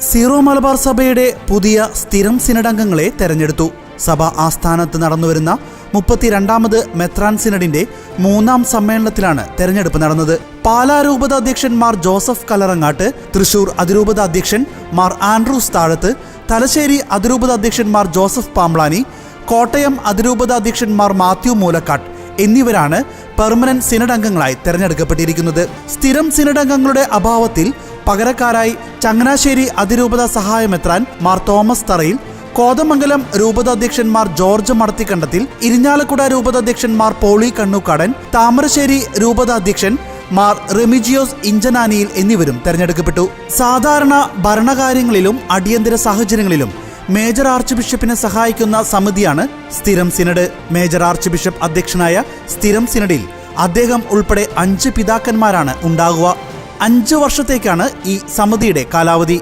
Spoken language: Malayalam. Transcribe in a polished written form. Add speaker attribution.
Speaker 1: സീറോ മലബാർ സഭയുടെ പുതിയ സ്ഥിരം സിനഡ് അംഗങ്ങളെ തെരഞ്ഞെടുത്തു. സഭ ആസ്ഥാനത്ത് നടന്നുവരുന്ന 32ാമത് മെത്രാൻ സിനഡിന്റെ 3ാം സമ്മേളനത്തിലാണ് തെരഞ്ഞെടുപ്പ് നടന്നത്. പാലാ രൂപത അധ്യക്ഷൻ മാർ ജോസഫ് കലറങ്ങാട്ട്, തൃശൂർ അതിരൂപത അധ്യക്ഷൻ മാർ ആൻഡ്രൂസ് താഴത്ത്, തലശ്ശേരി അതിരൂപത അധ്യക്ഷൻ മാർ ജോസഫ് പാംബ്ലാനി, കോട്ടയം അതിരൂപത അധ്യക്ഷൻ മാർ മാത്യു മൂലക്കാട്ട് എന്നിവരാണ് പെർമനന്റ് സിനഡ് അംഗങ്ങളായി തെരഞ്ഞെടുക്കപ്പെട്ടിരിക്കുന്നത്. സ്ഥിരം സിനഡ് അംഗങ്ങളുടെ അഭാവത്തിൽ പകരക്കാരായി ചങ്ങനാശ്ശേരി അതിരൂപത സഹായമെത്രാൻ മാർ തോമസ് തറയിൽ, കോതമംഗലം രൂപതാധ്യക്ഷൻ മാർ ജോർജ് മടത്തിക്കണ്ടത്തിൽ, ഇരിഞ്ഞാലക്കുട രൂപതാധ്യക്ഷൻ മാർ പോളി കണ്ണൂക്കാടൻ, താമരശ്ശേരി രൂപതാധ്യക്ഷൻ മാർ റെമിജിയോസ് ഇഞ്ചനാനിയിൽ എന്നിവരും തെരഞ്ഞെടുക്കപ്പെട്ടു. സാധാരണ ഭരണകാര്യങ്ങളിലും അടിയന്തര സാഹചര്യങ്ങളിലും മേജർ ആർച്ച് ബിഷപ്പിനെ സഹായിക്കുന്ന സമിതിയാണ് സ്ഥിരം സിനഡ്. മേജർ ആർച്ച് ബിഷപ്പ് അധ്യക്ഷനായ സ്ഥിരം സിനഡിൽ അദ്ദേഹം ഉൾപ്പെടെ 5 പിതാക്കന്മാരാണ് ഉണ്ടാകുക. 5 വർഷത്തേക്കാണ് ഈ സമിതിയുടെ കാലാവധി.